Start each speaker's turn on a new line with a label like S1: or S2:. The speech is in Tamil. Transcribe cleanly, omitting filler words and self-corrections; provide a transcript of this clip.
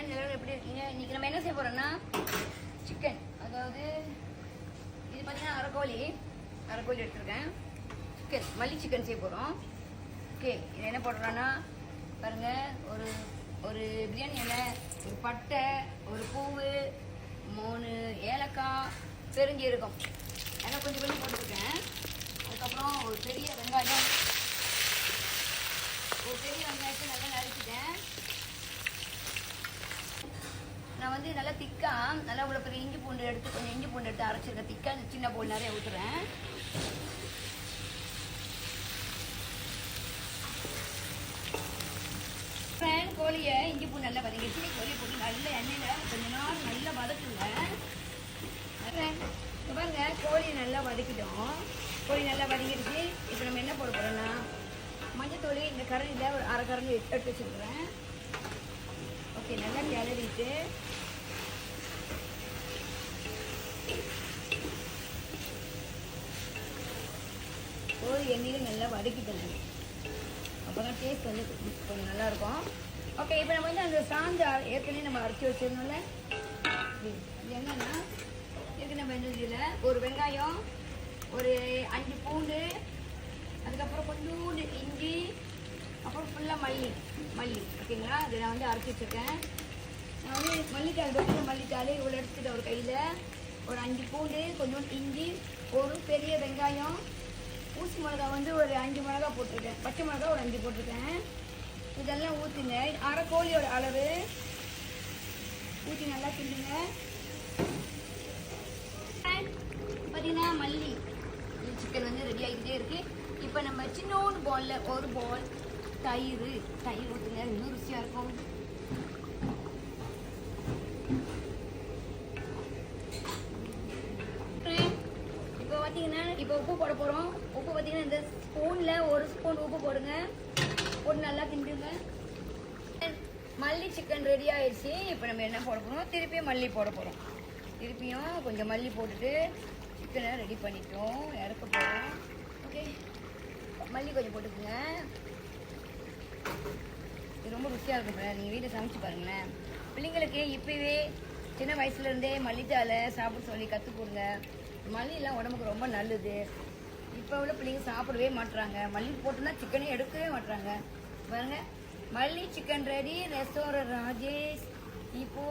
S1: ஃப்ரெண்ட் எல்லாரும் எப்படி இருக்கீங்க? இன்னைக்கு நம்ம என்ன செய்ய போறோம்னா சிக்கன், அதாவது இது பார்த்தீங்கன்னா அரைக்கோழி எடுத்துருக்கேன். சிக்கன் மல்லி சிக்கன் செய்ய போகிறோம். ஓகே, இது என்ன போடுறோன்னா பாருங்க, ஒரு பிரியாணி இலை, ஒரு பட்டை, ஒரு பூவு, 3 ஏலக்காய், பெருஞ்சீரகம் எல்லாம் கொஞ்சம் கொஞ்சம் போட்டுருக்கேன். அதுக்கப்புறம் ஒரு பெரிய வெங்காயத்தை நல்லா நறுக்கிட்டேன். நான் வந்து நல்லா திக்கா, நல்லா இவ்வளோ பெரிய இஞ்சி பூண்டு எடுத்து அரைச்சிருக்கேன். திக்கா சின்ன போல் நிறைய ஊற்றுறேன். கோழியை இஞ்சி பூண்டு நல்லா வதங்கிடுச்சு. கோழியை போட்டு நல்ல எண்ணெயில் கொஞ்ச நாள் நல்லா வதக்குங்க. பாருங்க, கோழி நல்லா வதக்கிட்டோம். கோழி நல்லா வதங்கிடுச்சு. இப்போ நம்ம என்ன போட போகிறோம்னா மஞ்சத்தூள் இந்த கரண்டியில் ஒரு 1/2 கரண்டி எடுத்து வச்சுருக்குறேன். ஓகே, நல்லா கிளறிட்டு கோழி எண்ணெயில் நல்லா வதக்கிட்டோம். அப்போ தான் டேஸ்ட் வந்து கொஞ்சம் நல்லாயிருக்கும். ஓகே, இப்போ நம்ம வந்து அந்த சாந்து ஏற்கனவே நம்ம அரைச்சி வச்சிருந்தோம்ல, இது என்னென்னா ஏற்கனவே நம்ம இதில் ஒரு வெங்காயம், ஒரு 5 பூண்டு, அதுக்கப்புறம் கொஞ்சோண்டு இஞ்சி, அப்புறம் ஃபுல்லாக மல்லி ஓகேங்களா. அது நான் வந்து அரைச்சி வச்சுருக்கேன். நான் வந்து மல்லித்தாள் இவ்வளோ எடுத்துக்கிட்ட ஒரு கையில், ஒரு 5 பூண்டு, கொஞ்சோண்டு இஞ்சி, ஒரு பெரிய வெங்காயம், ஊசி மிளகா வந்து ஒரு 5 மிளகா போட்டிருக்கேன், பச்சை மிளகா ஒரு 5 போட்டிருக்கேன். இதெல்லாம் ஊற்றுங்க. அரை கோழியோட அளவு ஊற்றி நல்லா கிண்டுங்க. பார்த்தீங்கன்னா மல்லி சிக்கன் வந்து ரெடி ஆகிக்கிட்டே இருக்குது. இப்போ நம்ம சின்னோண்டு பாலில் ஒரு பால் தயிர் ஊற்றுங்க, இன்னும் ருசியாக இருக்கும். இப்போ பார்த்தீங்கன்னா இப்போ உப்பு போட போகிறோம். உப்பு பார்த்தீங்கன்னா இந்த ஸ்பூனில் 1 ஸ்பூன் உப்பு போடுங்க. போட்டு நல்லா கிண்டுங்க. மல்லி சிக்கன் ரெடி ஆயிடுச்சு. இப்போ நம்ம என்ன போட போகிறோம், திருப்பியும் மல்லி போட போகிறோம். திருப்பியும் கொஞ்சம் மல்லி போட்டுட்டு சிக்கனை ரெடி பண்ணிட்டோம், இறக்க போகிறோம். ஓகே, மல்லி கொஞ்சம் போட்டுக்குங்க. இது ரொம்ப ருசியாக இருக்கும். நீங்கள் வீட்டில் சமைச்சு பாருங்களேன். பிள்ளைங்களுக்கு இப்போவே சின்ன வயசுலேருந்தே மல்லித்தாளை சாப்பிட சொல்லி கற்றுக் கொடுங்க. மல்லியெல்லாம் உடம்புக்கு ரொம்ப நல்லது. இப்போ உள்ள பிள்ளைங்க சாப்பிடவே மாட்டுறாங்க. மல்லி போட்டுன்னா சிக்கனே எடுக்கவே மாட்டுறாங்க. பாருங்க, மல்லி சிக்கன் ரெடி. ரெஸ்டாரண்ட் ராஜேஷ் இப்போ